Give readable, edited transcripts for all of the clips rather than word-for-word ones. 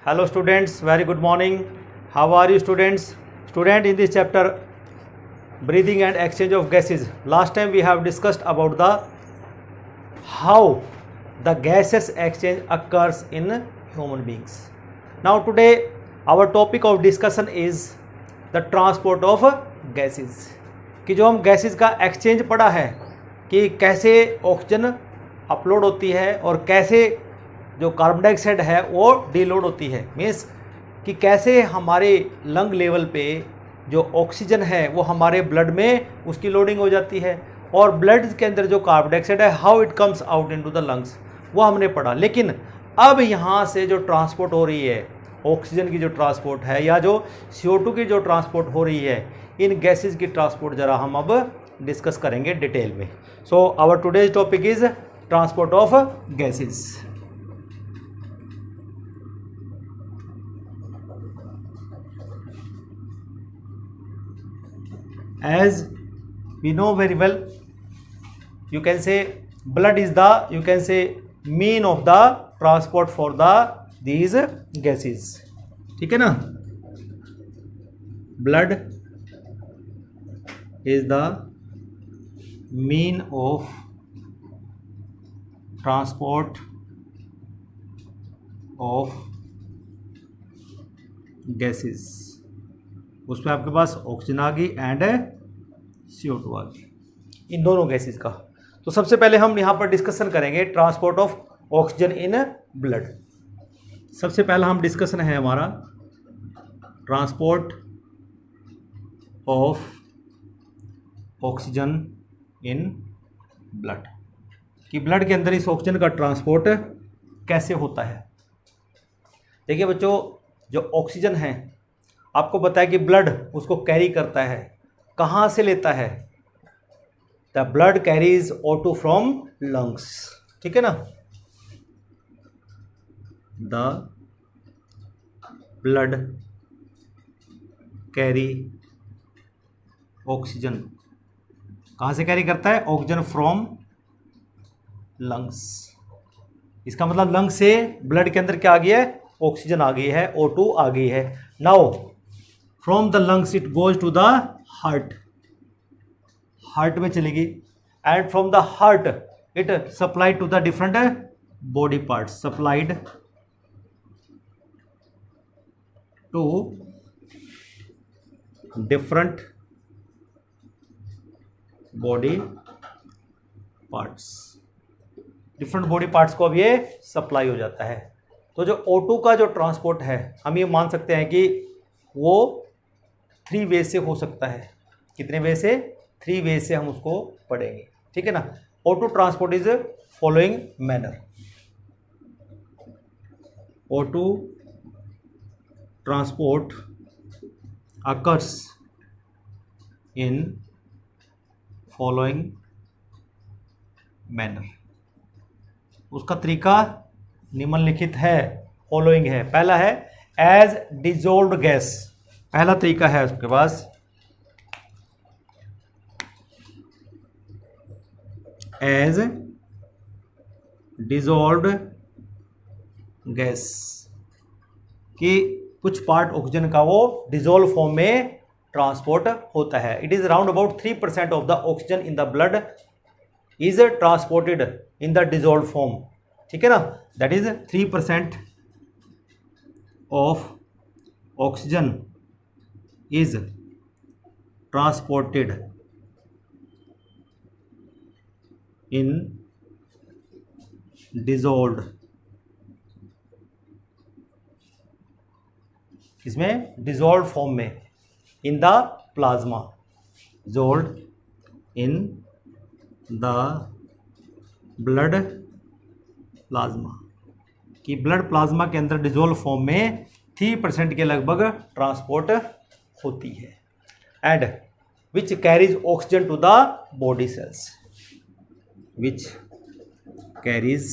Hello students, very good morning. How are you students? Student, in this chapter breathing and exchange of gases, last time we have discussed about the how the gases exchange occurs in human beings. Now today our topic of discussion is the transport of gases. कि जो हम gases का exchange पढ़ा है कि कैसे oxygen upload होती है और कैसे जो कार्बन डाइऑक्साइड है वो डीलोड होती है, मीन्स कि कैसे हमारे लंग लेवल पे जो ऑक्सीजन है वो हमारे ब्लड में उसकी लोडिंग हो जाती है और ब्लड के अंदर जो कार्बन डाइऑक्साइड है how it comes out into the lungs, वो हमने पढ़ा। लेकिन अब यहाँ से जो ट्रांसपोर्ट हो रही है ऑक्सीजन की जो ट्रांसपोर्ट है या जो CO2 की जो ट्रांसपोर्ट हो रही है, इन गैसेस की ट्रांसपोर्ट ज़रा हम अब डिस्कस करेंगे डिटेल में। So our today's topic is transport of gases. As we know very well, you can say blood is the, you can say, mean of the transport for the these gases, ठीक है ना। blood is the mean of transport of gases। उसमें आपके पास oxygen आ गई and CO2 आ गई, इन दोनों gases का। तो सबसे पहले हम यहाँ पर डिस्कशन करेंगे transport of oxygen in blood. सबसे पहला हम डिस्कशन है हमारा transport of oxygen in blood, कि ब्लड के अंदर इस ऑक्सीजन का ट्रांसपोर्ट कैसे होता है। देखिए बच्चों, जो ऑक्सीजन है आपको पता है कि ब्लड उसको कैरी करता है, कहाँ से लेता है? The blood carries O2 from lungs, ठीक है ना। द ब्लड कैरी ऑक्सीजन, कहाँ से कैरी करता है? Oxygen from lungs. इसका मतलब लंग से ब्लड के अंदर क्या आ गया है? ऑक्सीजन आ गई है, O2 आ गई है। Now from the lungs it goes to the heart, heart में चलेगी and from the heart it supplied to the different body parts, supplied to different body parts. Different body parts को अब ये सप्लाई हो जाता है। तो जो O2 का जो ट्रांसपोर्ट है हम ये मान सकते हैं कि वो 3 वे से हो सकता है। कितने वे से? 3 वे से हम उसको पढ़ेंगे, ठीक है ना। O2 transport is following manner. O2 transport occurs in following manner. उसका तरीका निम्नलिखित है, फॉलोइंग है। पहला है एज डिजोल्व्ड गैस, पहला तरीका है उसके पास एज डिजोल्व्ड गैस, कि कुछ पार्ट ऑक्सीजन का वो डिजोल्व फॉर्म में ट्रांसपोर्ट होता है। It is around about 3% of the oxygen in the blood is transported in the dissolve form, ठीक है ना। That is 3% of oxygen is transported in dissolved, इसमें डिजोल्व फॉर्म में, in the plasma, dissolved in the blood plasma, कि blood plasma के अंदर dissolve form में 3% के लगभग ट्रांसपोर्ट होती है। And which carries oxygen to the body cells, which carries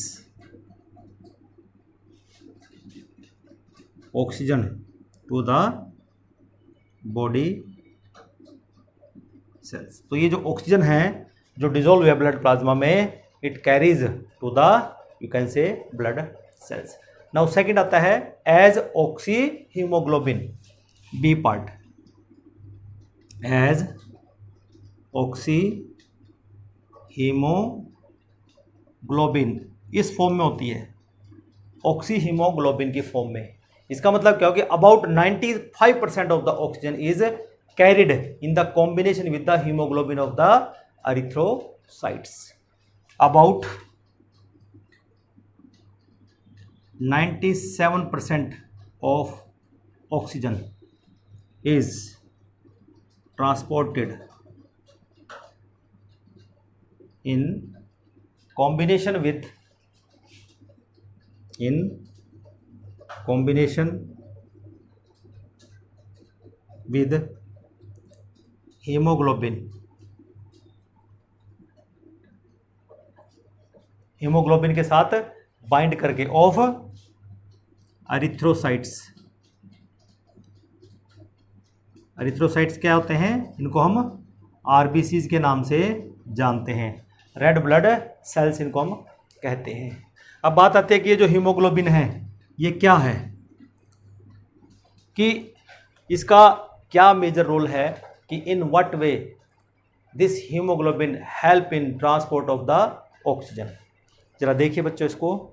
oxygen to the body cells. तो ये जो ऑक्सीजन है जो डिजोल्व है ब्लड प्लाज्मा में, it carries to the, you can say, blood cells. Now second आता है as oxy haemoglobin, B part, as oxy haemoglobin इस फॉर्म में होती है, ऑक्सी हीमोग्लोबिन की फॉर्म में। इसका मतलब क्या हो कि about 95% of the oxygen is carried in the combination with the haemoglobin of the erythrocytes. About 97% of oxygen is transported in combination with hemoglobin के साथ बाइंड करके ऑफ एरिथ्रोसाइट्स। एरिथ्रोसाइट्स क्या होते हैं? इनको हम आरबीसीज के नाम से जानते हैं, रेड ब्लड सेल्स इनको हम कहते हैं। अब बात आती है कि ये जो हीमोग्लोबिन है ये क्या है, कि इसका क्या मेजर रोल है, कि in what way this haemoglobin help in transport of the oxygen. जरा देखिए बच्चों इसको,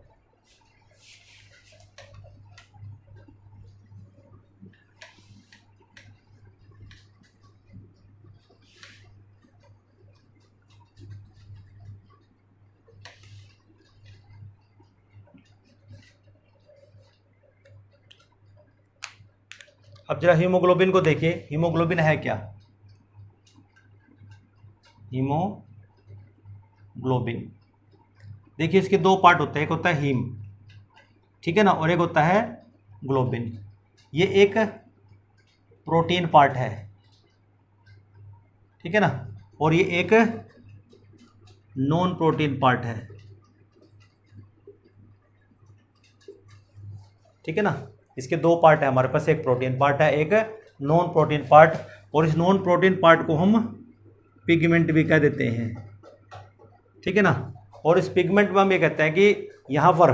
अब जरा हीमोग्लोबिन को देखिए, हीमोग्लोबिन है क्या? हीमोग्लोबिन देखिए इसके दो पार्ट होते हैं, एक होता है हीम, ठीक है ना, और एक होता है ग्लोबिन। ये एक प्रोटीन पार्ट है, ठीक है ना, और ये एक नॉन प्रोटीन पार्ट है, ठीक है ना। इसके दो पार्ट है हमारे पास, एक प्रोटीन पार्ट है, एक नॉन प्रोटीन पार्ट, और इस नॉन प्रोटीन पार्ट को हम पिगमेंट भी कह देते हैं, ठीक है ना। और इस पिगमेंट में हम ये कहते हैं कि यहाँ पर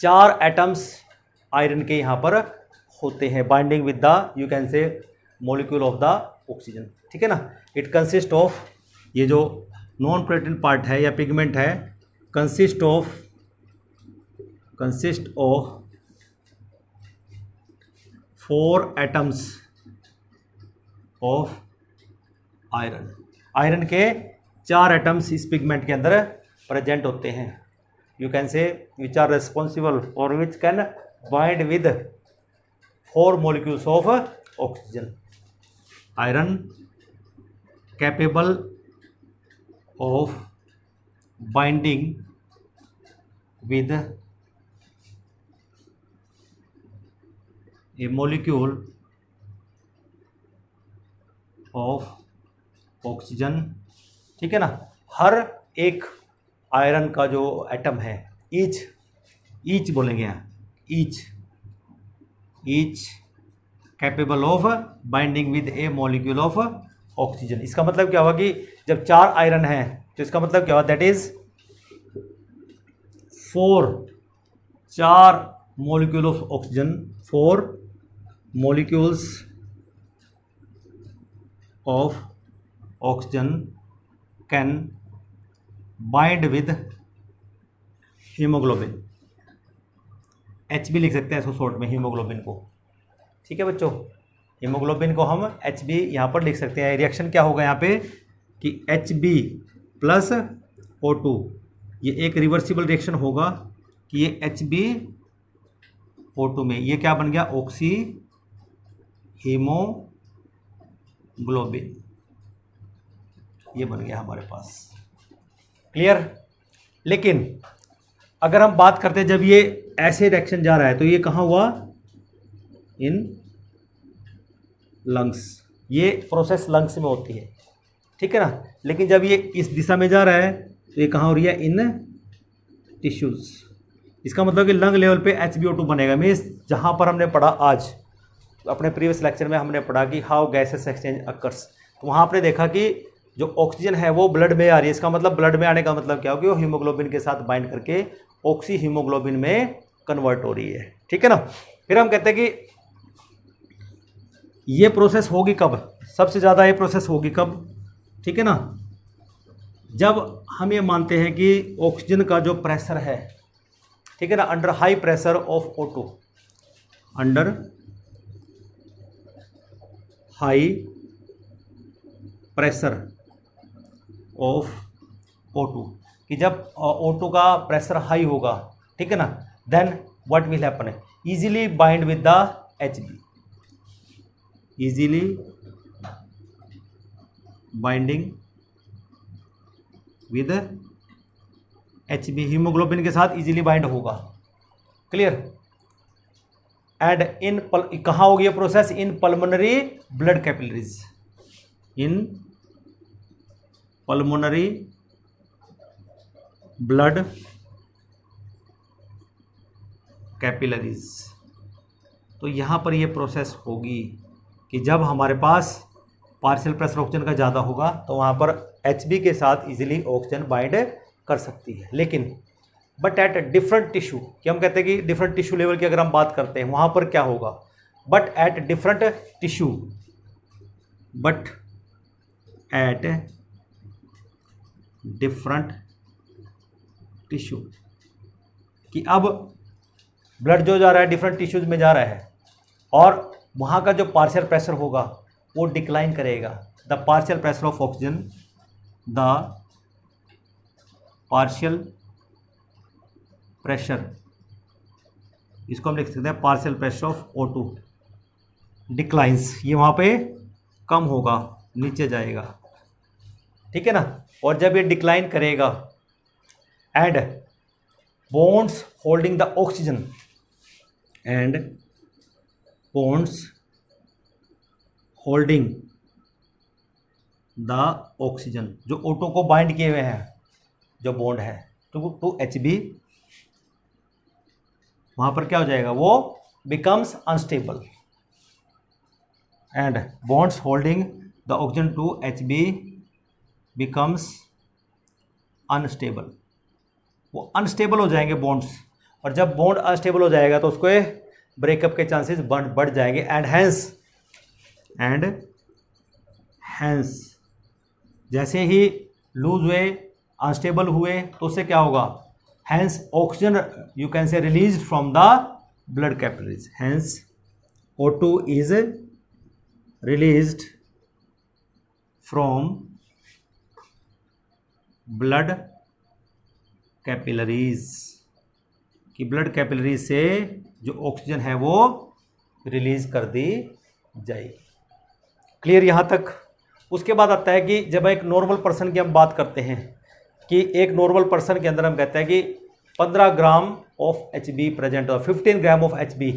4 एटम्स आयरन के यहाँ पर होते हैं, binding with the you can से मॉलिक्यूल ऑफ द ऑक्सीजन, ठीक है ना। इट कंसिस्ट ऑफ, ये जो नॉन प्रोटीन पार्ट है या पिगमेंट है, consist of 4 atoms of iron. Iron के 4 एटम्स इस पिगमेंट के अंदर प्रेजेंट होते हैं, यू कैन से विच आर रेस्पॉन्सिबल और which can bind with 4 molecules of oxygen. Iron capable of binding with A molecule of oxygen, ठीक है ना। हर एक आयरन का जो एटम है, ईच बोलेंगे यहाँ, each capable of binding with A molecule of oxygen. इसका मतलब क्या हुआ कि जब 4 आयरन है तो इसका मतलब क्या हुआ, that is 4 molecule of oxygen, 4 molecules of oxygen can bind with hemoglobin। H भी लिख सकते हैं इसको शॉर्ट में, हीमोग्लोबिन को, ठीक है बच्चों। हीमोग्लोबिन को हम Hb यहाँ पर लिख सकते हैं। रिएक्शन क्या होगा यहाँ पे कि Hb प्लस O2, ये एक रिवर्सिबल रिएक्शन होगा कि ये Hb O2 में ये क्या बन गया, ऑक्सी हीमोग्लोबिन, ये बन गया हमारे पास, क्लियर। लेकिन अगर हम बात करते हैं जब ये ऐसे रिएक्शन जा रहा है तो ये कहाँ हुआ, इन लंग्स, ये प्रोसेस लंग्स में होती है, ठीक है ना। लेकिन जब ये इस दिशा में जा रहा है तो ये कहाँ हो रही है, इन टिश्यूज। इसका मतलब कि लंग लेवल पे HbO2 बनेगा। मीन्स जहाँ पर हमने पढ़ा आज अपने प्रीवियस लेक्चर में हमने पढ़ा कि हाउ गैसेस एक्सचेंज अकर्स, तो वहाँ आपने देखा कि जो ऑक्सीजन है वो ब्लड में आ रही है। इसका मतलब ब्लड में आने का मतलब क्या हो कि वो हीमोग्लोबिन के साथ बाइंड करके ऑक्सी हीमोग्लोबिन में कन्वर्ट हो रही है, ठीक है ना। फिर हम कहते हैं कि ये प्रोसेस होगी कब, सबसे ज़्यादा ये प्रोसेस होगी कब, ठीक है ना, जब हम ये मानते हैं कि ऑक्सीजन का जो प्रेशर है, ठीक है ना, under high pressure of O2, under high pressure of O2, कि जब O2 का प्रेशर हाई होगा, ठीक है ना, then what will happen, easily bind with the Hb, easily binding with Hb, haemoglobin के साथ इजीली बाइंड होगा, क्लियर। एंड इन कहाँ होगी ये process, in pulmonary blood capillaries, in pulmonary blood capillaries. तो यहाँ पर ये प्रोसेस होगी कि जब हमारे पास पार्शियल प्रेशर ऑक्सीजन का ज़्यादा होगा तो वहाँ पर Hb के साथ इजीली ऑक्सीजन बाइंड कर सकती है, लेकिन बट एट डिफरेंट टिश्यू, कि हम कहते हैं कि डिफरेंट टिश्यू लेवल की अगर हम बात करते हैं वहाँ पर क्या होगा, but at different tissue, but at different tissue, कि अब ब्लड जो जा रहा है डिफरेंट टिश्यूज में जा रहा है और वहाँ का जो पार्शियल प्रेशर होगा वो डिक्लाइन करेगा, the partial pressure of oxygen, the partial pressure, इसको हम लिख सकते हैं partial pressure of O2 declines, ये वहाँ पे कम होगा, नीचे जाएगा, ठीक है ना। और जब ये डिक्लाइन करेगा and bonds holding the oxygen, and bonds holding the oxygen, जो O2 को बाइंड किए हुए हैं, जो बॉन्ड है टू Hb, वहाँ पर क्या हो जाएगा, वो becomes unstable, and bonds holding the oxygen to Hb becomes unstable, वो अनस्टेबल हो जाएंगे बॉन्ड्स, और जब बॉन्ड अनस्टेबल हो जाएगा तो उसको ब्रेकअप के चांसेस बढ़ जाएंगे, एंड हैंस जैसे ही लूज हुए, अनस्टेबल हुए, तो उससे क्या होगा, hence oxygen you can say release from the blood capillaries, hence O2 is released from blood capillaries, कि ब्लड कैपिलरीज से जो ऑक्सीजन है वो रिलीज कर दी जाएगी, क्लियर यहाँ तक। उसके बाद आता है कि जब एक नॉर्मल पर्सन की हम बात करते हैं, कि एक नॉर्मल पर्सन के अंदर हम कहते हैं कि 15 ग्राम ऑफ Hb प्रेजेंट और 15 ग्राम ऑफ Hb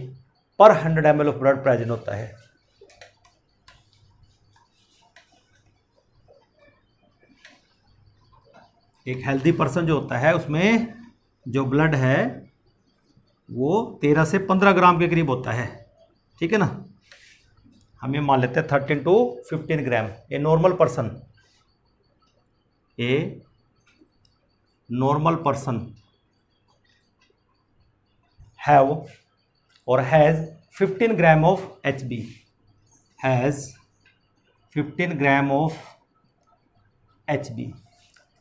पर 100 ml ऑफ ब्लड प्रेजेंट होता है। एक हेल्दी पर्सन जो होता है उसमें जो ब्लड है वो 13 से 15 ग्राम के करीब होता है, ठीक है ना। हम ये मान लेते हैं 13 to 15 gram. A normal person have और has 15 gram of Hb, has 15 gram of Hb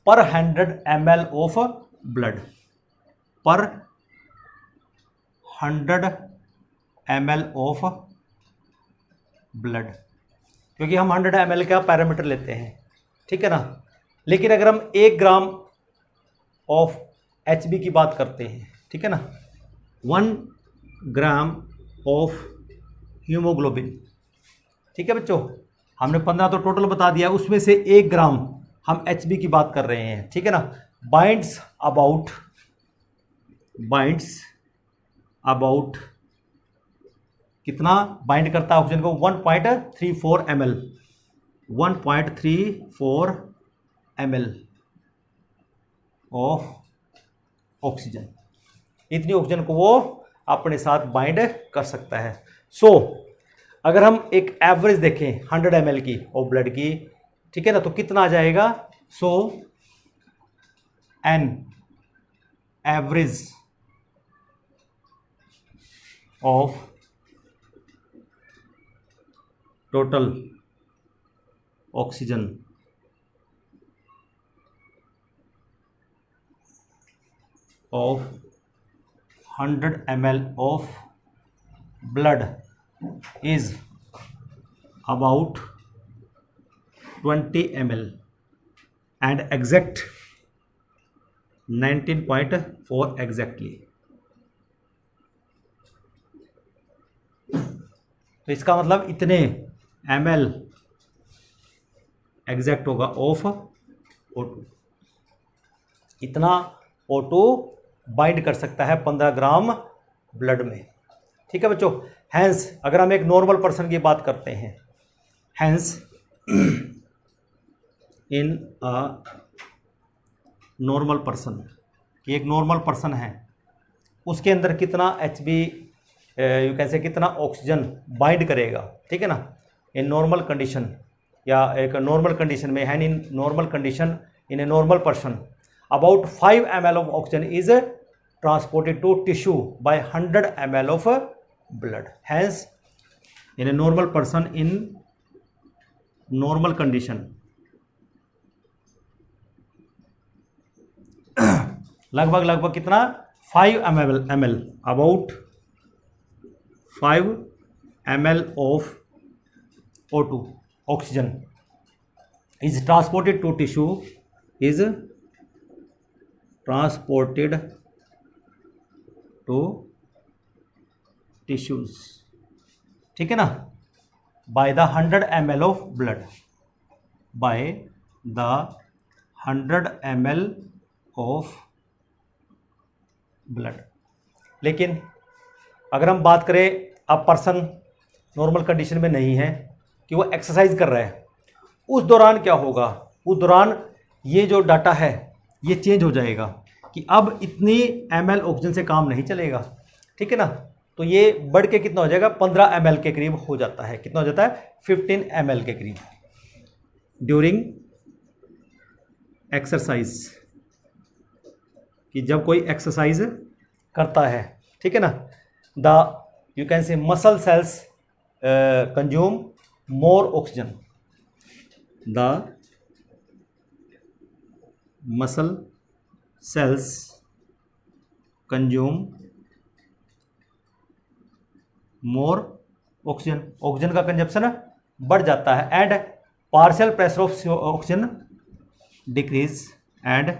पर 100 ml ऑफ ब्लड, पर 100 ml ऑफ ब्लड, क्योंकि हम 100 ml का पैरामीटर लेते हैं, ठीक है ना। लेकिन अगर हम 1 ग्राम ऑफ Hb की बात करते हैं, ठीक है ना, 1 ग्राम ऑफ हीमोग्लोबिन, ठीक है बच्चों, हमने 15 तो टोटल बता दिया, उसमें से 1 ग्राम हम Hb की बात कर रहे हैं, ठीक है ना। बाइंड्स अबाउट कितना बाइंड करता है ऑक्सीजन को, 1.34 ml, 1.34 ml ऑफ ऑक्सीजन, इतनी ऑक्सीजन को वो अपने साथ बाइंड कर सकता है। सो अगर हम एक एवरेज देखें 100 ml की और ब्लड की, ठीक है ना, तो कितना आ जाएगा, so average of total oxygen of 100 ml of blood is about 20 ml and exact 19.4 exactly. तो इसका मतलब इतने ml एग्जैक्ट होगा ऑफ O2, इतना O2 बाइंड कर सकता है 15 ग्राम ब्लड में। ठीक है बच्चों। हैंस अगर हम एक नॉर्मल पर्सन की बात करते हैं, hence in a normal person, कि एक नॉर्मल पर्सन है उसके अंदर कितना HB यू कैन से कितना ऑक्सीजन बाइंड करेगा। ठीक है ना, इन नॉर्मल कंडीशन या एक नॉर्मल कंडीशन में है, in normal condition in A normal person about 5 ml of oxygen is transported to tissue by 100 ml of blood. Hence, in a normal person in normal condition, लगभग कितना 5 ml about 5 ml of O2 oxygen is transported to tissue is transported to tissues. ठीक है ना, by the 100 ml of blood, by the 100 ml of blood. लेकिन अगर हम बात करें अब पर्सन नॉर्मल कंडीशन में नहीं है कि वो एक्सरसाइज कर रहा है, उस दौरान क्या होगा, उस दौरान ये जो डाटा है ये चेंज हो जाएगा कि अब इतनी ml ऑक्सीजन से काम नहीं चलेगा। ठीक है ना, तो ये बढ़ के कितना हो जाएगा 15 ml के करीब हो जाता है। कितना हो जाता है 15 ml के करीब ड्यूरिंग एक्सरसाइज, कि जब कोई एक्सरसाइज करता है। ठीक है ना, the you can say muscle cells consume more oxygen, the muscle cells consume more oxygen, oxygen का कंजप्शन बढ़ जाता है। And partial pressure of oxygen decrease and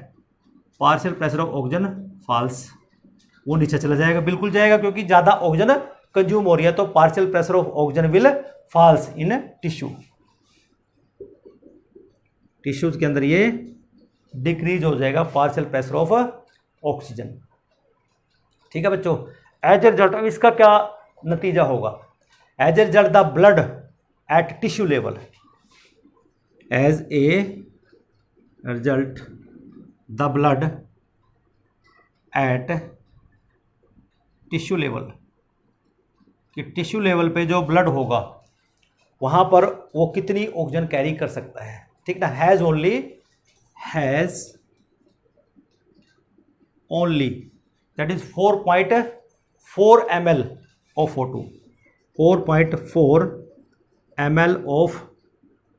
partial pressure of oxygen falls, वो नीचे चला जाएगा, बिल्कुल जाएगा, क्योंकि ज़्यादा ऑक्सीजन कंज्यूम हो रही है, तो partial pressure of oxygen will falls in tissue, tissues के अंदर ये डिक्रीज हो जाएगा पार्शियल प्रेशर ऑफ ऑक्सीजन। ठीक है बच्चों। एज ए रिजल्ट, अब इसका क्या नतीजा होगा, as a result the blood at tissue level, as a result the blood at tissue level, कि टिश्यू लेवल पे जो ब्लड होगा वहाँ पर वो कितनी ऑक्सीजन कैरी कर सकता है। ठीक ना, has only that is 4.4 ml of O2, 4.4 ml of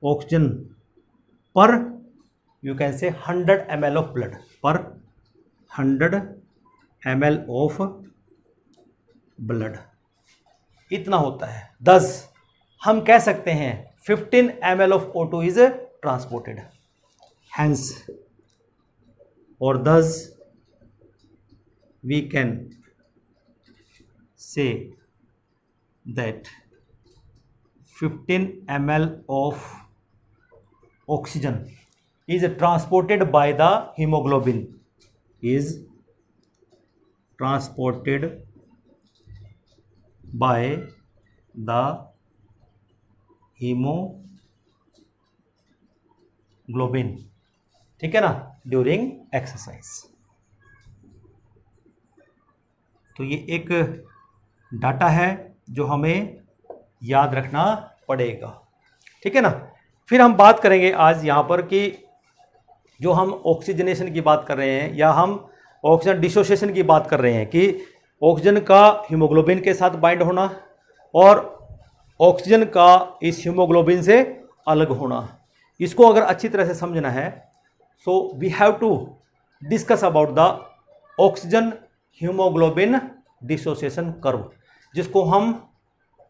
oxygen per you can say 100 ml of blood, per 100 ml of blood इतना होता है। thus हम कह सकते हैं 15 ml of O2 is transported, hence or thus we can say that 15 ml of oxygen is transported by the hemoglobin, is transported by the hemoglobin, ठीक है ना, ड्यूरिंग एक्सरसाइज। तो ये एक डाटा है जो हमें याद रखना पड़ेगा, ठीक है ना। फिर हम बात करेंगे आज यहाँ पर कि जो हम ऑक्सीजनेशन की बात कर रहे हैं या हम ऑक्सीजन डिसोसिएशन की बात कर रहे हैं कि ऑक्सीजन का हीमोग्लोबिन के साथ बाइंड होना और ऑक्सीजन का इस हीमोग्लोबिन से अलग होना। इसको अगर अच्छी तरह से समझना है so we have to discuss about the oxygen haemoglobin dissociation curve, जिसको हम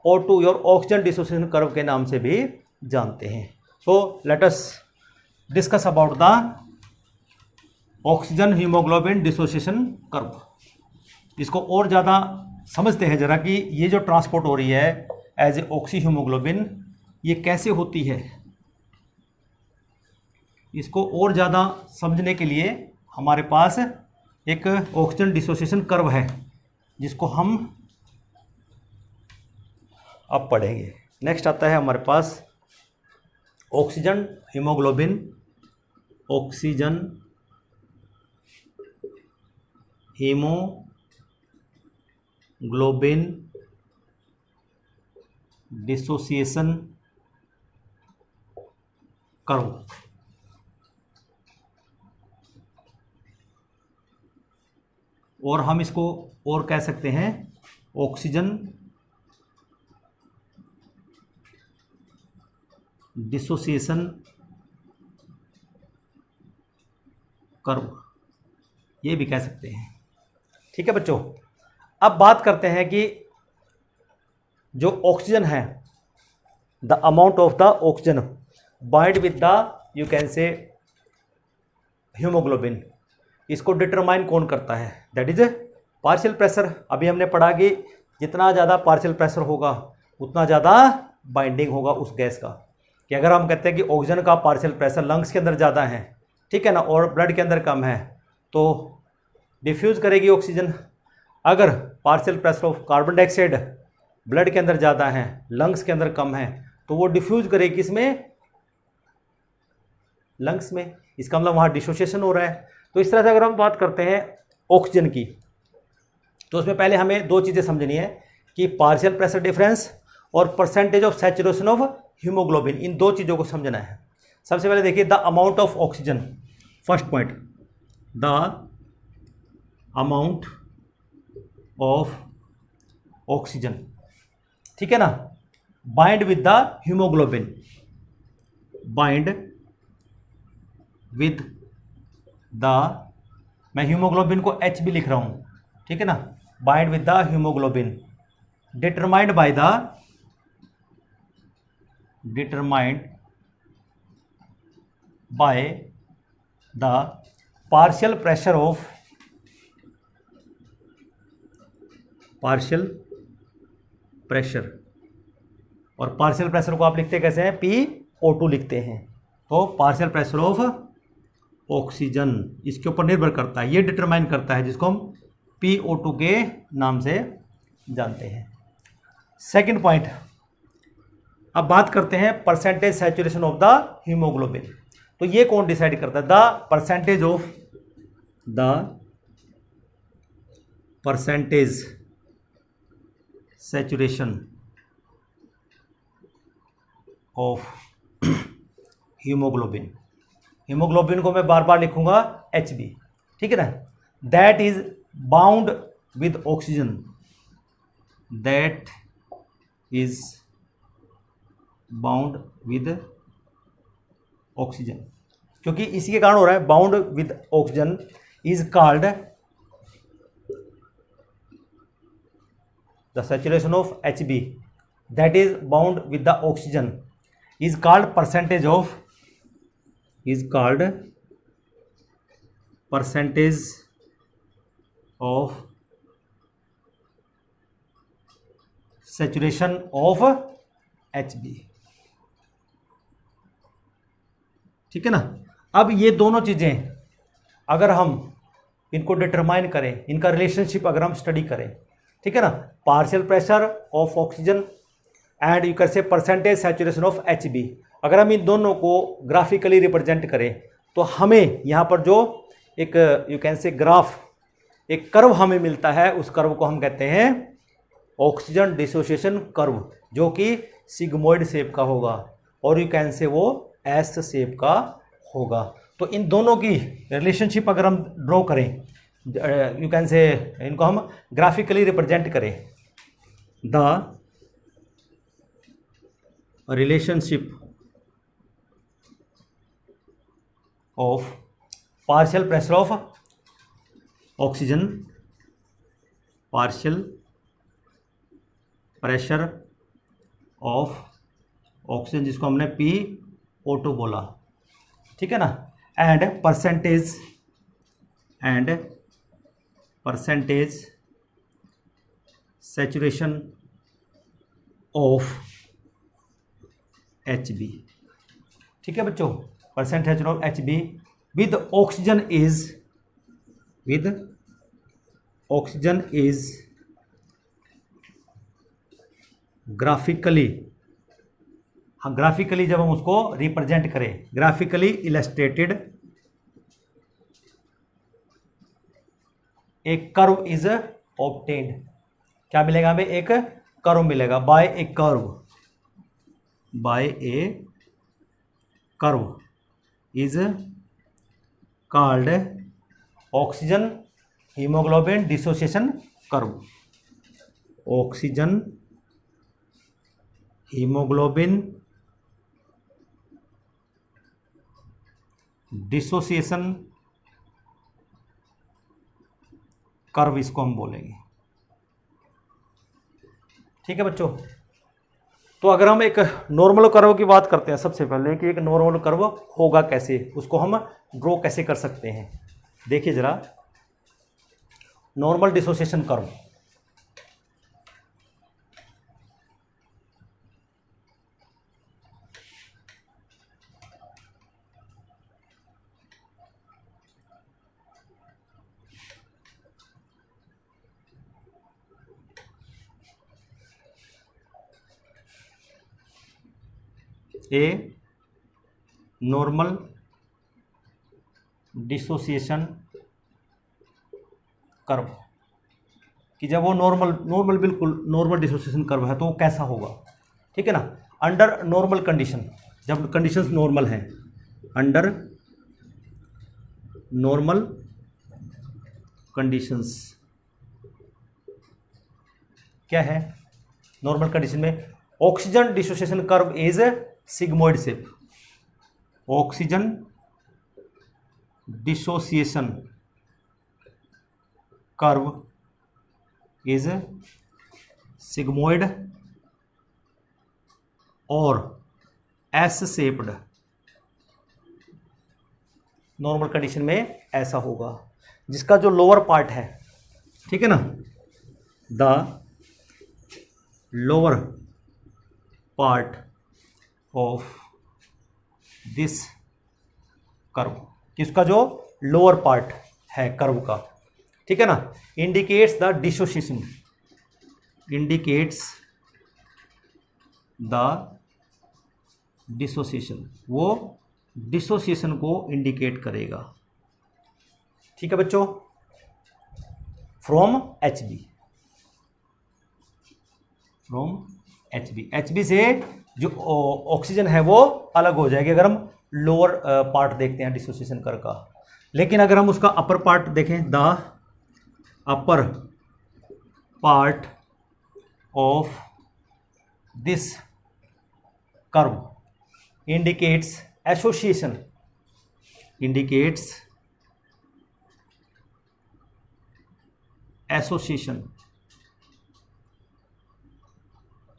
O2 और ऑक्सीजन डिसोसिएशन कर्व के नाम से भी जानते हैं। So let us discuss about the oxygen haemoglobin dissociation curve. इसको और ज़्यादा समझते हैं जरा कि ये जो ट्रांसपोर्ट हो रही है एज ए ऑक्सी हीमोग्लोबिन ये कैसे होती है। इसको और ज़्यादा समझने के लिए हमारे पास एक ऑक्सीजन डिसोसिएशन कर्व है जिसको हम अब पढ़ेंगे। नेक्स्ट आता है हमारे पास oxygen haemoglobin, oxygen haemoglobin dissociation curve. और हम इसको और कह सकते हैं ऑक्सीजन डिसोसिएशन कर्व, ये भी कह सकते हैं। ठीक है बच्चों, अब बात करते हैं कि जो ऑक्सीजन है, the amount of the oxygen bind with the you can से हीमोग्लोबिन, इसको डिटरमाइन कौन करता है? That is partial pressure. अभी हमने पढ़ा कि जितना ज़्यादा पार्शियल प्रेशर होगा उतना ज़्यादा बाइंडिंग होगा उस गैस का। कि अगर हम कहते हैं कि ऑक्सीजन का पार्शियल प्रेशर लंग्स के अंदर ज़्यादा है, ठीक है ना, और ब्लड के अंदर कम है, तो डिफ्यूज़ करेगी ऑक्सीजन। अगर partial pressure of carbon dioxide blood के अंदर ज़्यादा है, लंग्स के अंदर कम है, तो वो डिफ्यूज़ करेगी किसमें? लंग्स में। इसका मतलब वहाँ डिसोसिएशन हो रहा है। तो इस तरह से अगर हम बात करते हैं ऑक्सीजन की, तो उसमें पहले हमें दो चीज़ें समझनी है कि पार्शियल प्रेशर डिफरेंस और percentage of saturation of haemoglobin, इन दो चीज़ों को समझना है। सबसे पहले देखिए the amount of oxygen, first point, the amount of oxygen, ठीक है ना, bind with the haemoglobin, bind with the, मैं हीमोग्लोबिन को H भी लिख रहा हूं, ठीक है ना, bind with the haemoglobin, determined by the, determined by the partial pressure of, partial pressure, और पार्शियल प्रेशर को आप लिखते कैसे हैं? PO2 लिखते हैं। तो पार्शियल प्रेशर ऑफ ऑक्सीजन इसके ऊपर निर्भर करता है, ये डिटरमाइन करता है, जिसको हम PO2 के नाम से जानते हैं। सेकंड पॉइंट, अब बात करते हैं percentage saturation of the haemoglobin. तो ये कौन डिसाइड करता है? The percentage of, the percentage saturation of haemoglobin, haemoglobin को मैं बार बार लिखूंगा HB, ठीक है ना, that is bound with oxygen, that is bound with oxygen, क्योंकि इसी के कारण हो रहा है, bound with oxygen is called the saturation of HB, that is bound with the oxygen is called percentage of, is called percentage of saturation of HB, ठीक है ना। अब ये दोनों चीज़ें अगर हम इनको डिटरमाइन करें, इनका रिलेशनशिप अगर हम स्टडी करें, ठीक है ना, partial pressure of oxygen and you can से परसेंटेज सैचुरेशन ऑफ HB, अगर हम इन दोनों को ग्राफिकली रिप्रेजेंट करें तो हमें यहाँ पर जो एक यू कैन से ग्राफ, एक कर्व हमें मिलता है, उस कर्व को हम कहते हैं ऑक्सीजन डिसोसिएशन कर्व, जो कि सिग्मोइड शेप का होगा और यू कैन से वो S शेप का होगा। तो इन दोनों की रिलेशनशिप अगर हम ड्रॉ करें, यू कैन से, इनको हम ग्राफिकली रिप्रेजेंट करें, the relationship of partial pressure of oxygen, partial pressure of oxygen जिसको हमने PO2 बोला, ठीक है ना, and percentage saturation of HB, ठीक है बच्चों, percentage of HB with oxygen is graphically, हाँ ग्राफिकली जब हम उसको रिप्रेजेंट करें, ग्राफिकली इलस्ट्रेटेड एक कर्व इज ऑब्टेन्ड, क्या मिलेगा हमें, एक कर्व मिलेगा, by a curve is called oxygen haemoglobin dissociation curve, oxygen haemoglobin dissociation curve इसको हम बोलेंगे, ठीक है बच्चों। तो अगर हम एक नॉर्मल कर्व की बात करते हैं, सबसे पहले कि एक नॉर्मल कर्व होगा कैसे, उसको हम ड्रॉ कैसे कर सकते हैं, देखिए जरा, normal dissociation curve, a normal dissociation curve, कि जब वो नॉर्मल बिल्कुल नॉर्मल डिसोसिएशन कर्व है तो वो कैसा होगा, ठीक है ना, अंडर नॉर्मल कंडीशन, जब कंडीशंस नॉर्मल हैं, अंडर नॉर्मल कंडीशंस क्या है, नॉर्मल कंडीशन में oxygen dissociation curve is sigmoid shape, oxygen dissociation curve is sigmoid और एस शेप्ड, नॉर्मल कंडीशन में ऐसा होगा, जिसका जो लोअर पार्ट है, ठीक है ना, the lower part of this curve, किसका जो लोअर पार्ट है कर्व का, ठीक है ना, indicates the dissociation, indicates the dissociation, वो डिसोसिएशन को इंडिकेट करेगा, ठीक है बच्चों, फ्रॉम HB से जो ऑक्सीजन है वो अलग हो जाएगी अगर हम लोअर पार्ट देखते हैं डिसोसिएशन कर्व का। लेकिन अगर हम उसका अपर पार्ट देखें, the upper part of this curve indicates association, indicates association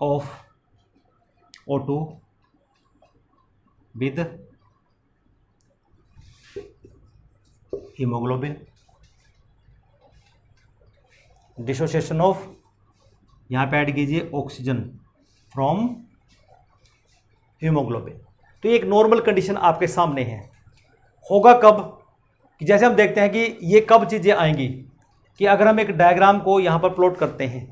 of O2 with hemoglobin, dissociation of, यहाँ पे ऐड कीजिए ऑक्सीजन फ्रॉम हीमोग्लोबिन। तो ये एक नॉर्मल कंडीशन आपके सामने है। होगा कब, कि जैसे हम देखते हैं कि ये कब चीज़ें आएंगी, कि अगर हम एक डायग्राम को यहाँ पर प्लॉट करते हैं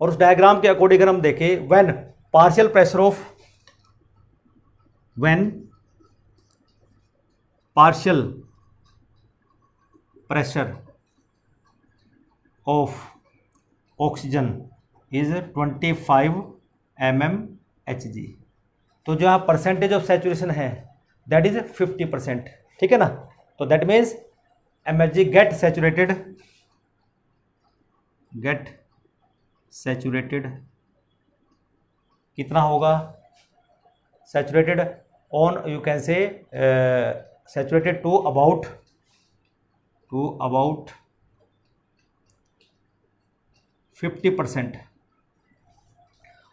और उस डायग्राम के अकॉर्डिंग अगर हम देखें, when partial pressure of, when partial pressure of oxygen is 25 mmHg, तो जो आप परसेंटेज ऑफ सैचुरेशन है दैट इज 50%, ठीक है ना। तो that means mhg get saturated कितना होगा? Saturated on you can say saturated to about 50%।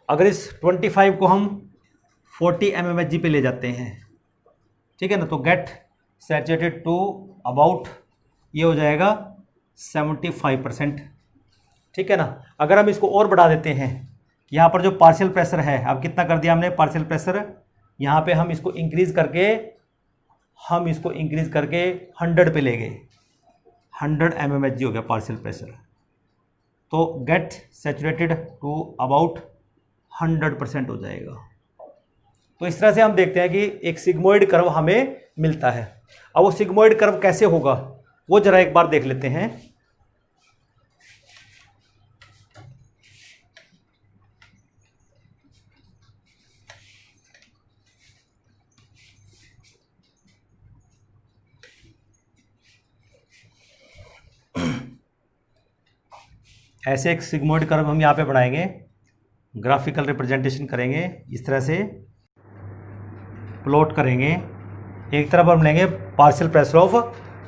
अगर इस 25 को हम 40 mmHg पे ले जाते हैं, ठीक है ना, तो गेट सैचुरेटेड टू अबाउट ये हो जाएगा 75%, ठीक है ना। अगर हम इसको और बढ़ा देते हैं, यहाँ पर जो पार्शियल प्रेशर है, अब कितना कर दिया हमने पार्शियल प्रेशर, यहाँ पे हम इसको इंक्रीज करके 100 पे ले गए, 100 mmHg हो गया पार्शियल प्रेशर। तो गेट सैचुरेटेड टू अबाउट 100% हो जाएगा। तो इस तरह से हम देखते हैं कि एक सिग्मोइड कर्व हमें मिलता है। अब वो सिग्मोइड कर्व कैसे होगा वो जरा एक बार देख लेते हैं। ऐसे एक सिग्मोइड कर्व हम यहाँ पे बनाएंगे, ग्राफिकल रिप्रेजेंटेशन करेंगे, इस तरह से प्लॉट करेंगे। एक तरफ हम लेंगे पार्शियल प्रेशर ऑफ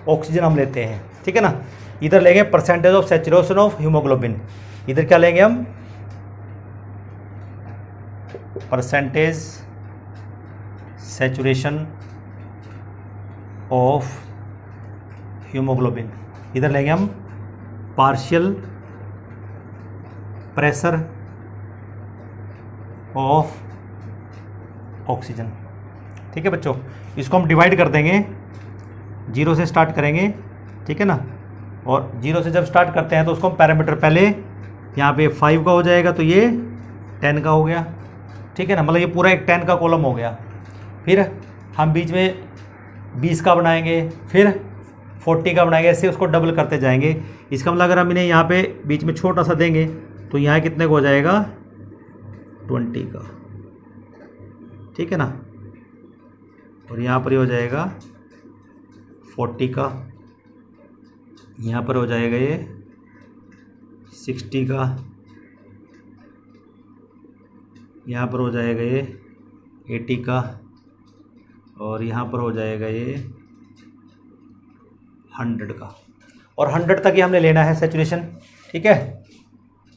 ऑक्सीजन हम लेते हैं, ठीक है ना। इधर लेंगे percentage of saturation of haemoglobin, इधर क्या लेंगे हम परसेंटेज सैचुरेशन ऑफ हीमोग्लोबिन, इधर लेंगे हम पार्शियल प्रेशर ऑफ ऑक्सीजन, ठीक है बच्चों। इसको हम डिवाइड कर देंगे, 0 से स्टार्ट करेंगे, ठीक है ना। और 0 से जब स्टार्ट करते हैं तो उसको हम पैरामीटर पहले यहाँ पे 5 का हो जाएगा, तो ये 10 का हो गया, ठीक है ना। मतलब ये पूरा एक 10 का कॉलम हो गया। फिर हम बीच में 20 का बनाएंगे, फिर 40 का बनाएंगे, ऐसे उसको डबल करते जाएंगे। इसका मतलब अगर हम इन्हें यहाँ पे बीच में छोटा सा देंगे तो यहाँ कितने का हो जाएगा 20 का, ठीक है ना। और यहाँ पर ही हो जाएगा 40 का, यहाँ पर हो जाएगा ये 60 का, यहाँ पर हो जाएगा ये 80 का, और यहाँ पर हो जाएगा ये 100 का। और 100 तक ही हमने लेना है सैचुरेशन, ठीक है।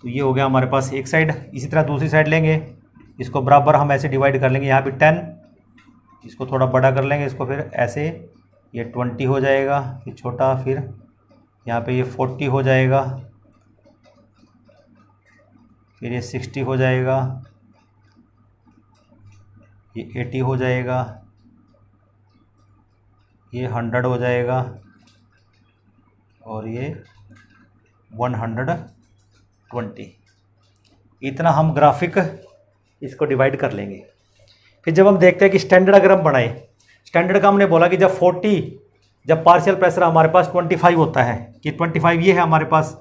तो ये हो गया हमारे पास एक साइड। इसी तरह दूसरी साइड लेंगे, इसको बराबर हम ऐसे डिवाइड कर लेंगे, यहाँ पे 10, इसको थोड़ा बड़ा कर लेंगे, इसको फिर ऐसे ये 20 हो जाएगा, फिर छोटा, फिर यहाँ पे ये 40 हो जाएगा, फिर ये 60 हो जाएगा, ये 80 हो जाएगा, ये 100 हो जाएगा, और ये 120। इतना हम ग्राफिक इसको डिवाइड कर लेंगे। फिर जब हम देखते हैं कि स्टैंडर्ड अगर हम बनाए, स्टैंडर्ड का हमने बोला कि जब पार्शियल प्रेशर हमारे पास 25 होता है, कि 25 ये है हमारे पास,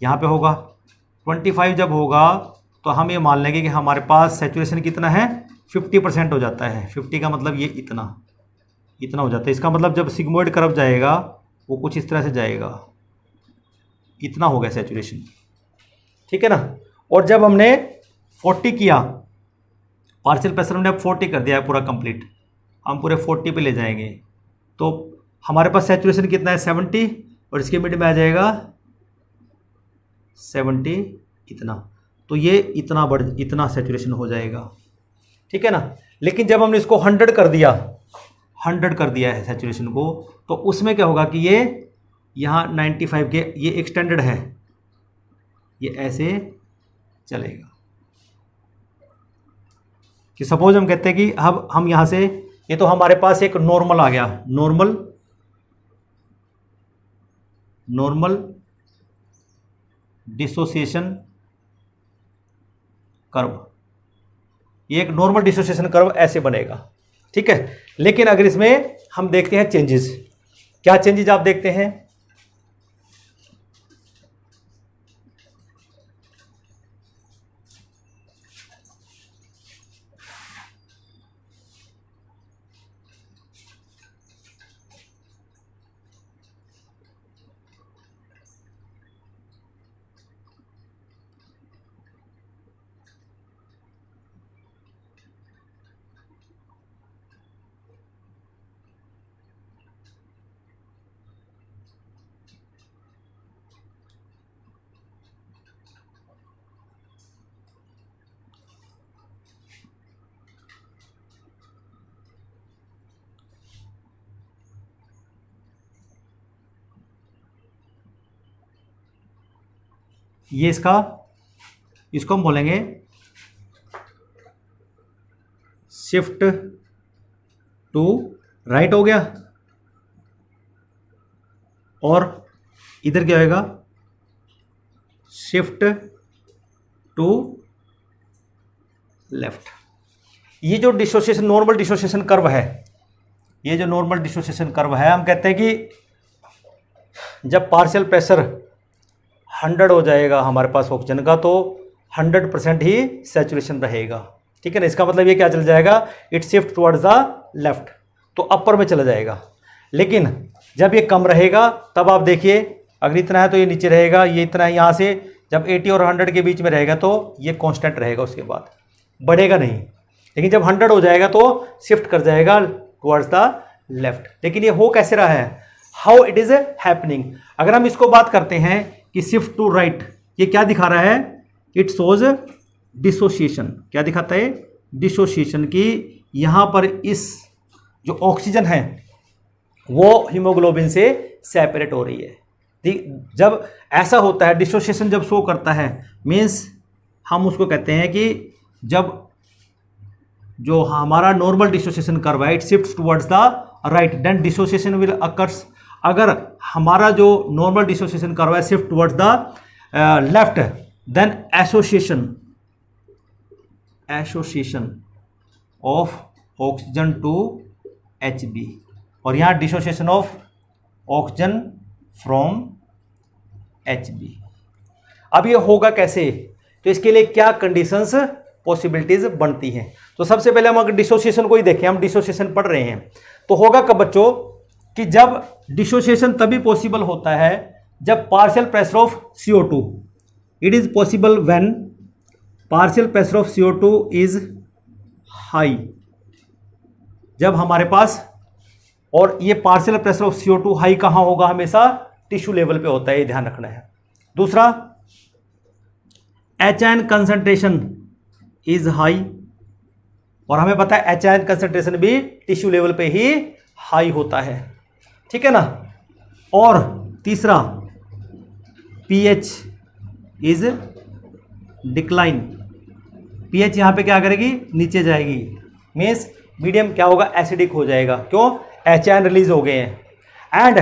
यहाँ पे होगा 25 जब होगा तो हम ये मान लेंगे कि हमारे पास सैचुरेशन कितना है 50% हो जाता है। 50 का मतलब ये इतना हो जाता है। इसका मतलब जब सिग्मोइड कर्व जाएगा वो कुछ इस तरह से जाएगा, इतना हो गया सैचुरेशन, ठीक है ना। और जब हमने 40 किया, पार्शियल प्रेशर हमने अब 40 कर दिया है पूरा कंप्लीट, हम पूरे 40 पे ले जाएंगे, तो हमारे पास सैचुरेशन कितना है 70, और इसके मिड में आ जाएगा 70 इतना, तो ये इतना सैचुरेशन हो जाएगा, ठीक है ना। लेकिन जब हमने इसको 100 कर दिया है सैचुरेशन को, तो उसमें क्या होगा कि ये यहाँ 95 के ये एक्सटेंडेड है, ये ऐसे चलेगा। कि सपोज हम कहते हैं कि अब हम यहाँ से, ये तो हमारे पास एक नॉर्मल आ गया, नॉर्मल डिसोसिएशन कर्व, ये एक नॉर्मल डिसोसिएशन कर्व ऐसे बनेगा, ठीक है। लेकिन अगर इसमें हम देखते हैं चेंजेस, क्या चेंजेस आप देखते हैं, ये इसको हम बोलेंगे शिफ्ट टू राइट हो गया, और इधर क्या होगा, शिफ्ट टू लेफ्ट। ये जो डिसोसिएशन नॉर्मल डिसोसिएशन कर्व है, ये जो नॉर्मल डिसोसिएशन कर्व है, हम कहते हैं कि जब पार्शियल प्रेशर 100 हो जाएगा हमारे पास ऑक्सीजन का, तो 100% ही सैचुरेशन रहेगा। ठीक है ना, इसका मतलब ये क्या चल जाएगा, it shift towards the left, तो अपर में चला जाएगा। लेकिन जब ये कम रहेगा तब आप देखिए, अगर इतना है तो ये नीचे रहेगा, ये इतना है यहाँ से, जब 80 और 100 के बीच में रहेगा तो ये कांस्टेंट रहेगा, उसके बाद बढ़ेगा नहीं। लेकिन जब 100 हो जाएगा तो शिफ्ट कर जाएगा टुवर्ड्स द लेफ्ट। लेकिन ये हो कैसे रहा है, हाउ इट इज हैपनिंग। अगर हम इसको बात करते हैं कि शिफ्ट टू राइट, ये क्या दिखा रहा है, इट शोज डिसोसिएशन। क्या दिखाता है, डिसोसिएशन की यहाँ पर इस जो ऑक्सीजन है वो हीमोग्लोबिन से सेपरेट हो रही है। जब ऐसा होता है, डिसोसिएशन जब शो करता है, मीन्स हम उसको कहते हैं कि जब जो हमारा नॉर्मल डिसोसिएशन कर्व है, it shifts towards the right, then dissociation will occurs. अगर हमारा जो नॉर्मल डिसोसिएशन कर्व है shift towards the left, then association of oxygen to Hb, और यहाँ dissociation of oxygen from Hb। अब ये होगा कैसे, तो इसके लिए क्या कंडीशंस पॉसिबिलिटीज बनती हैं। तो सबसे पहले हम अगर डिसोसिएशन को ही देखें, हम डिसोसिएशन पढ़ रहे हैं, तो होगा कब बच्चों, कि जब डिसोसिएशन तभी पॉसिबल होता है जब partial pressure of CO2, it is possible when partial pressure of CO2 is high. जब हमारे पास, और ये partial pressure of CO2 high कहाँ होगा, हमेशा टिश्यू लेवल पे होता है, ये ध्यान रखना है। दूसरा, HN कंसंट्रेशन इज हाई, और हमें पता है HN कंसंट्रेशन भी टिश्यू लेवल पे ही हाई होता है। ठीक है ना। और तीसरा, pH इज डिक्लाइन। pH यहाँ पे क्या करेगी, नीचे जाएगी, मीन्स मीडियम क्या होगा, एसिडिक हो जाएगा। क्यों, HN रिलीज हो गए हैं। And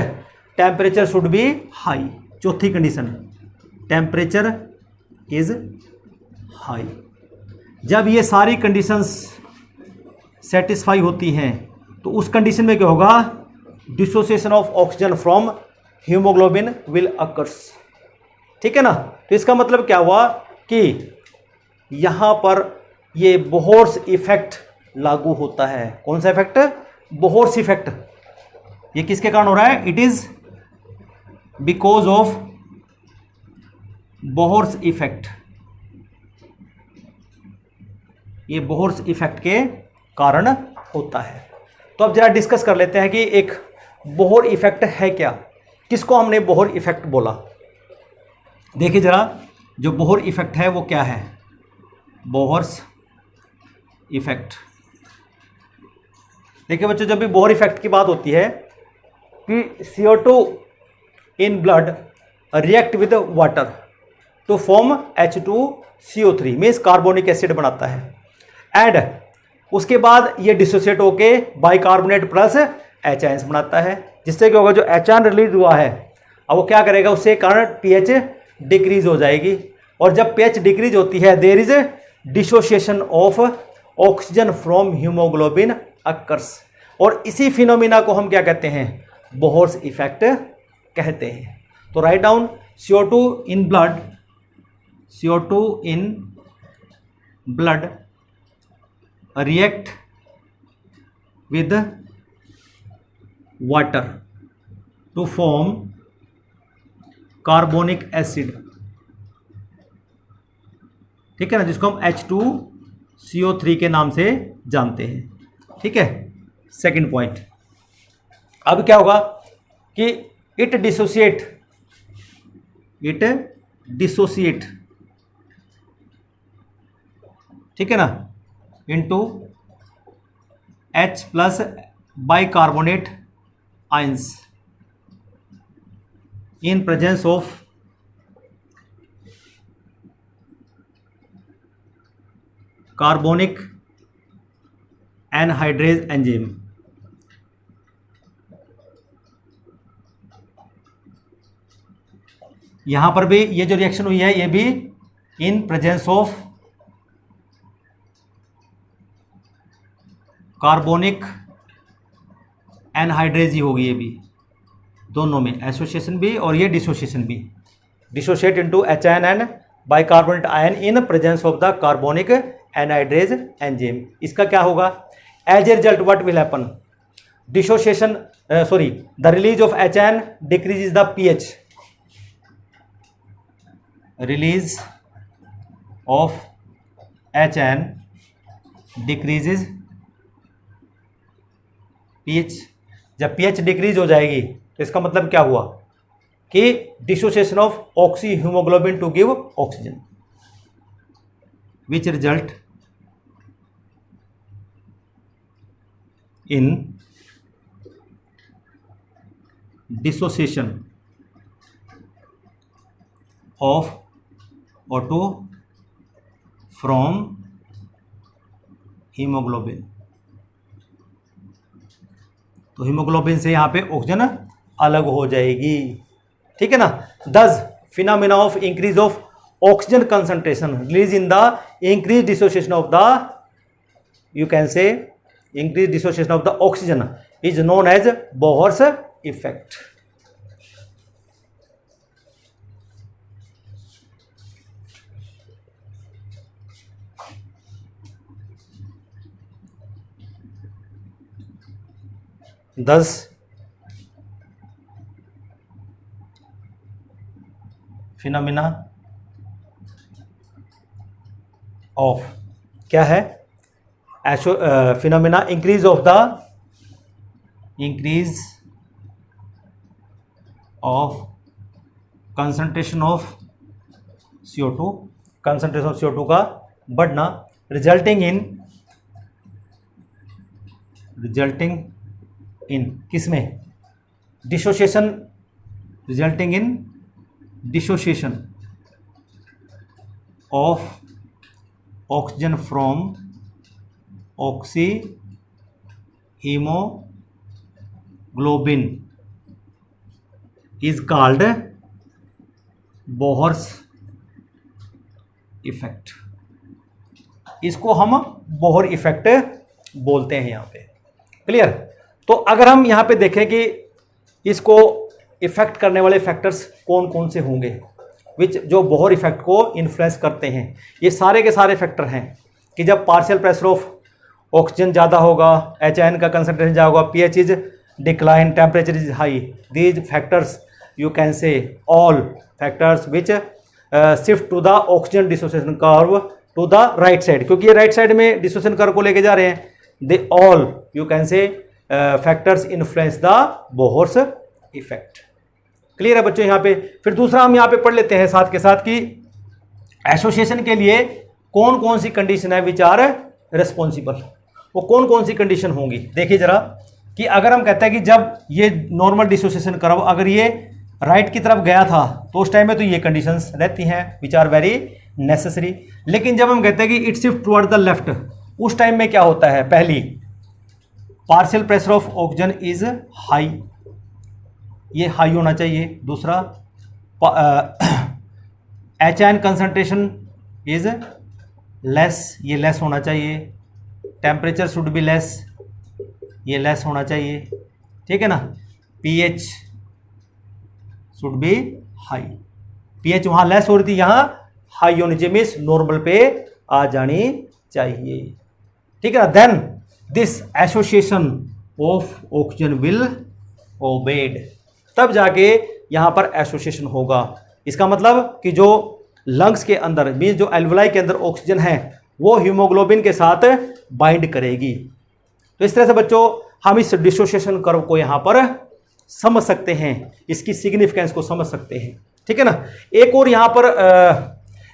temperature should be high. चौथी कंडीशन, टेम्परेचर इज हाई। जब ये सारी कंडीशंस सेटिस्फाई होती हैं तो उस कंडीशन में क्या होगा, dissociation of oxygen from haemoglobin will occurs. ठीक है ना। तो इसका मतलब क्या हुआ कि यहाँ पर ये बोहर्स इफेक्ट लागू होता है। कौन सा इफेक्ट, बोहर्स इफेक्ट। ये किसके कारण हो रहा है, it is because of Bohr's effect. ये बोहर्स इफेक्ट के कारण होता है। तो अब जरा डिस्कस कर लेते हैं कि एक बोहर इफेक्ट है क्या, किसको हमने बोहर इफेक्ट बोला। देखिए जरा, जो बोहर इफेक्ट है वो क्या है, बोहर्स इफेक्ट। देखिए बच्चों, जब भी बोहर इफेक्ट की बात होती है कि CO2 in blood react with water to form H2CO3, means carbonic acid बनाता है। एंड उसके बाद ये डिसोसिएट होके बाइकार्बोनेट प्लस H बनाता है, जिससे क्या होगा, जो H रिलीज हुआ है अब वो क्या करेगा, उससे कारण pH डिक्रीज हो जाएगी। और जब pH डिक्रीज होती है, there is dissociation of oxygen from haemoglobin occurs. और इसी फिनोमिना को हम क्या कहते हैं, बोहर्स इफेक्ट कहते हैं। तो write down, CO2 in blood, CO2 in blood react with water to form carbonic acid. ठीक है ना, जिसको हम H2CO3 के नाम से जानते हैं। ठीक है, सेकंड पॉइंट। अब क्या होगा कि इट डिसोसिएट, ठीक है ना, into H plus bicarbonate ions in presence of carbonic anhydrase enzyme. यहां पर भी ये जो रिएक्शन हुई है ये भी in presence of carbonic anhydrase ही होगी, ये भी दोनों में एसोसिएशन भी और ये डिसोसिएशन भी। Dissociate into HNN bicarbonate ion in presence of the carbonic anhydrase enzyme. इसका क्या होगा? As a result what will happen? Dissociation the release of HN decreases the pH। Release of HN decreases pH। जब pH decrease हो जाएगी तो इसका मतलब क्या हुआ कि dissociation of oxy haemoglobin to give oxygen, which result in dissociation of O2 from haemoglobin. तो हीमोग्लोबिन से यहां पे ऑक्सीजन अलग हो जाएगी, ठीक है ना। Thus phenomena of increase of oxygen concentration release in the increase dissociation of the, you can say increase dissociation of the oxygen is known as Bohr's effect. Thus phenomena of क्या है? Phenomena increase of concentration of CO2, concentration of CO2 का बढ़ना resulting in किसमें? Dissociation, resulting in dissociation of oxygen from oxy haemoglobin is called Bohr's effect. इसको हम Bohr effect बोलते हैं यहां पे। क्लियर? तो अगर हम यहां पे देखें कि इसको इफेक्ट करने वाले फैक्टर्स कौन कौन से होंगे विच जो बोहर इफेक्ट को इन्फ्लुएंस करते हैं, ये सारे के सारे फैक्टर हैं कि जब पार्शियल प्रेशर ऑफ ऑक्सीजन ज़्यादा होगा, HN का कंसंट्रेशन ज़्यादा होगा, pH is decline, temperature is high, these factors you can say all factors which shift to the oxygen dissociation curve to the right side, क्योंकि ये राइट साइड में dissociation curve को लेके जा रहे हैं। They all you can say factors influence the Bohr's effect. Clear है बच्चों यहाँ पे? फिर दूसरा हम यहाँ पे पढ़ लेते हैं साथ के साथ कि एसोसिएशन के लिए कौन कौन सी कंडीशन है विच आर रेस्पॉन्सिबल। वो कौन कौन सी कंडीशन होंगी देखिए जरा, कि अगर हम कहते हैं कि जब ये नॉर्मल डिसोसिएशन कर्व अगर ये राइट की तरफ गया था तो उस टाइम में तो ये कंडीशंस रहती हैं विच आर वेरी नेसेसरी। लेकिन जब हम कहते हैं कि it shift toward the left, उस टाइम में क्या होता है? पहली, partial pressure of oxygen is high, ये हाई होना चाहिए। दूसरा, HN कंसंट्रेशन इज लेस, ये लेस होना चाहिए। टेम्परेचर शुड बी लेस, ये लेस होना चाहिए, ठीक है ना। pH should be high, pH वहां लेस हो रही थी, यहां हाई होनी चाहिए, मीन्स नॉर्मल पे आ जानी चाहिए, ठीक है ना। Then this association of oxygen will obeyed, तब जाके यहां पर एसोसिएशन होगा। इसका मतलब कि जो लंग्स के अंदर मीन्स जो एल्वुलाई के अंदर ऑक्सीजन है वो हीमोग्लोबिन के साथ बाइंड करेगी। तो इस तरह से बच्चों हम इस डिसोसिएशन कर्व को यहां पर समझ सकते हैं, इसकी सिग्निफिकेंस को समझ सकते हैं, ठीक है ना। एक और यहां पर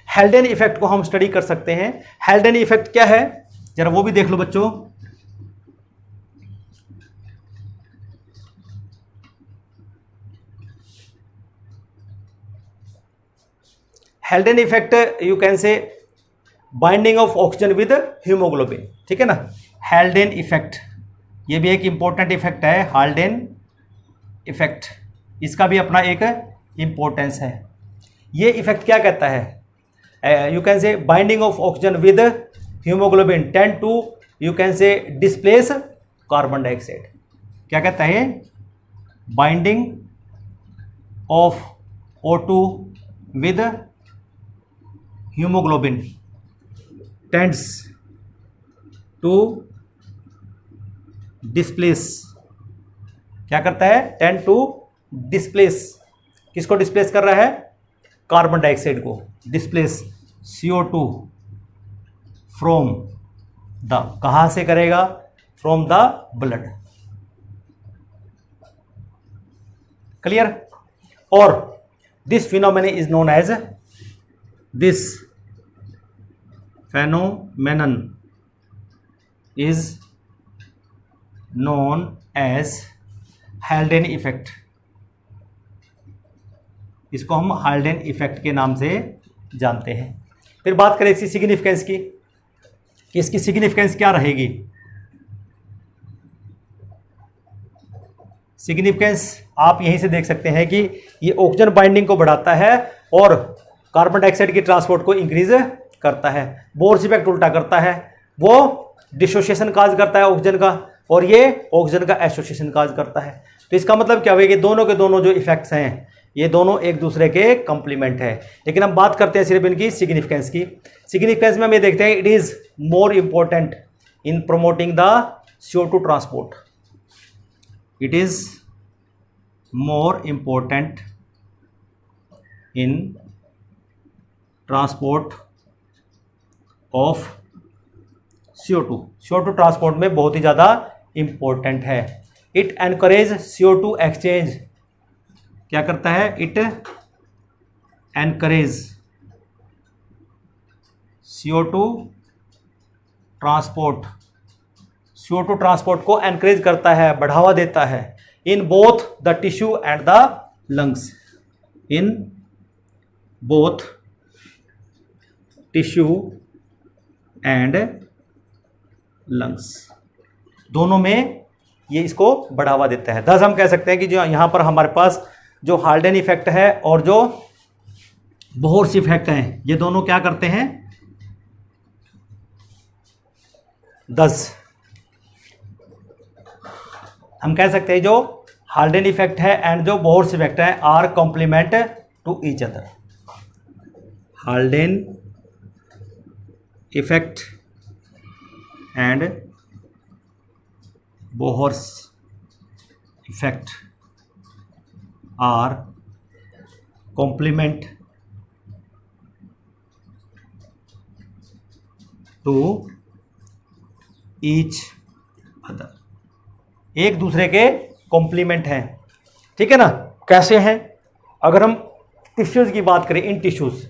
हेल्डेन इफेक्ट को हम स्टडी कर सकते हैं। हेल्डेन इफेक्ट क्या है जरा वो भी देख लो बच्चों। हेल्डेन effect you can say binding of oxygen with haemoglobin, ठीक है ना। हाल्डेन इफेक्ट, ये भी एक इंपॉर्टेंट इफेक्ट है, हाल्डेन इफेक्ट, इसका भी अपना एक इंपॉर्टेंस है। ये इफेक्ट क्या कहता है, you can say binding of oxygen with haemoglobin tend to you can say displace carbon dioxide. क्या कहता है, binding of O2 with haemoglobin tends to displace, क्या करता है, टेंड टू डिस्प्लेस, किसको डिस्प्लेस कर रहा है, कार्बन डाइऑक्साइड को, डिस्प्लेस CO2 फ्रॉम द, कहां से करेगा, फ्रॉम द ब्लड, क्लियर। और this phenomenon is known as, this phenomenon is known as Haldane effect. इसको हम हाल्डेन इफेक्ट के नाम से जानते हैं। फिर बात करें इसकी सिग्निफिकेंस की, कि इसकी सिग्निफिकेंस क्या रहेगी। सिग्निफिकेंस आप यहीं से देख सकते हैं कि ये ऑक्सीजन बाइंडिंग को बढ़ाता है और कार्बन डाइऑक्साइड की ट्रांसपोर्ट को इंक्रीज करता है। बोर्स इफेक्ट उल्टा करता है, वो डिसोसिएशन काज करता है ऑक्सीजन का, और ये ऑक्सीजन का एसोसिएशन काज करता है। तो इसका मतलब क्या हुआ कि दोनों के दोनों जो इफेक्ट्स हैं ये दोनों एक दूसरे के कंप्लीमेंट है। लेकिन हम बात करते हैं सिर्फ इनकी सिग्निफिकेंस की। सिग्निफिकेंस में हम ये देखते हैं, it is more important in promoting the CO2 transport, it is more important in transport of CO2 transport में बहुत ही ज़्यादा इंपॉर्टेंट है। इट एनकरेज CO2 एक्सचेंज, क्या करता है, it encourage CO2 transport, CO2 transport को एनकरेज करता है, बढ़ावा देता है, in both the tissue and the lungs, in both tissue and lungs, दोनों में ये इसको बढ़ावा देता है। थस हम कह सकते हैं कि जो यहाँ पर हमारे पास जो हाल्डेन इफेक्ट है और जो बोहर्स इफेक्ट हैं, ये दोनों क्या करते हैं, दस हम कह सकते हैं जो हाल्डेन इफेक्ट है एंड जो बोहर्स इफेक्ट है are complement to each other. Haldane effect and Bohr's effect are complement to each other, एक दूसरे के कॉम्प्लीमेंट हैं, ठीक है ना। कैसे हैं, अगर हम टिश्यूज की बात करें, इन टिश्यूज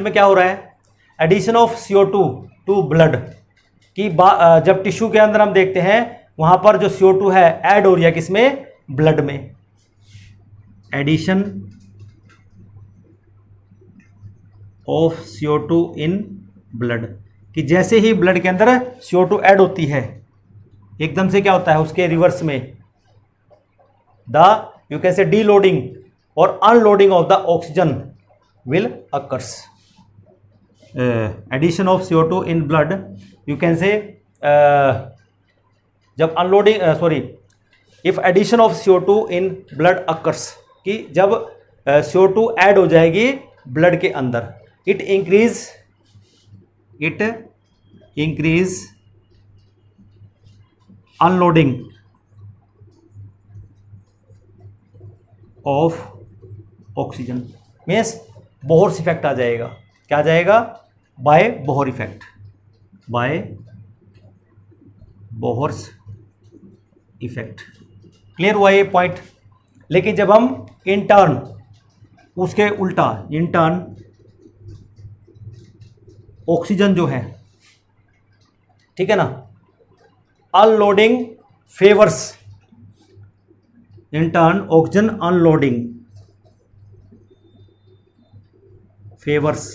में क्या हो रहा है, addition of CO2 to blood की जब टिश्यू के अंदर हम देखते हैं वहां पर जो CO2 है ऐड हो रही है किसमें, ब्लड में, addition of CO2 in blood, कि जैसे ही ब्लड के अंदर CO2 ऐड होती है एकदम से क्या होता है, उसके रिवर्स में द यू कैन से डीलोडिंग और unloading of the oxygen will occurs. Addition of CO2 in blood, you can say जब unloading if addition of CO2 in blood occurs, कि जब CO2 ऐड हो जाएगी ब्लड के अंदर, it increase unloading of oxygen, means Bohr's effect आ जाएगा। क्या आ जाएगा, by Bohr effect, by Bohr's effect. Clear हुआ ये पॉइंट। लेकिन जब हम इंटर्न, उसके उल्टा इंटर्न ऑक्सीजन जो है, ठीक है ना, unloading favours, intern oxygen unloading favours,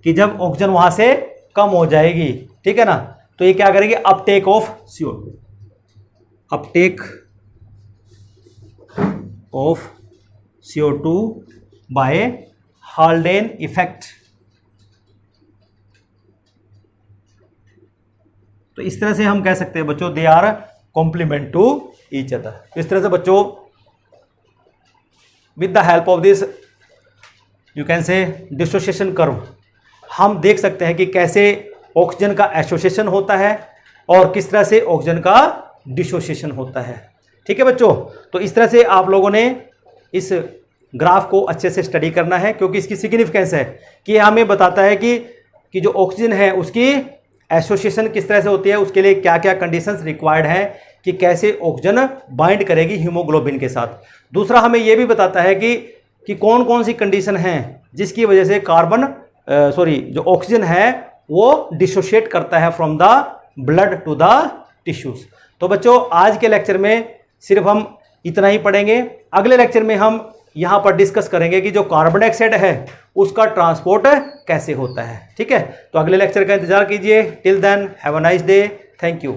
कि जब ऑक्सीजन वहां से कम हो जाएगी, ठीक है ना, तो ये क्या करेगी, uptake of CO2, uptake of CO2 by Haldane effect. तो इस तरह से हम कह सकते हैं बच्चों, they are complement to each other. इस तरह से बच्चों, with the help of this you can say dissociation curve, हम देख सकते हैं कि कैसे ऑक्सीजन का एसोसिएशन होता है और किस तरह से ऑक्सीजन का डिसोसिएशन होता है। ठीक है बच्चों, तो इस तरह से आप लोगों ने इस ग्राफ को अच्छे से स्टडी करना है, क्योंकि इसकी सिग्निफिकेंस है कि हमें बताता है कि जो ऑक्सीजन है उसकी एसोसिएशन किस तरह से होती है, उसके लिए क्या क्या कंडीशंस रिक्वायर्ड है, कि कैसे ऑक्सीजन बाइंड करेगी हीमोग्लोबिन के साथ। दूसरा हमें यह भी बताता है कि कौन कौन सी कंडीशन हैं जिसकी वजह से जो ऑक्सीजन है वो डिसोशिएट करता है from the blood to the tissues. तो बच्चों, आज के लेक्चर में सिर्फ हम इतना ही पढ़ेंगे। अगले लेक्चर में हम यहाँ पर डिस्कस करेंगे कि जो कार्बन डाइऑक्साइड है उसका ट्रांसपोर्ट कैसे होता है। ठीक है, तो अगले लेक्चर का इंतजार कीजिए। Till then have a nice day, thank you.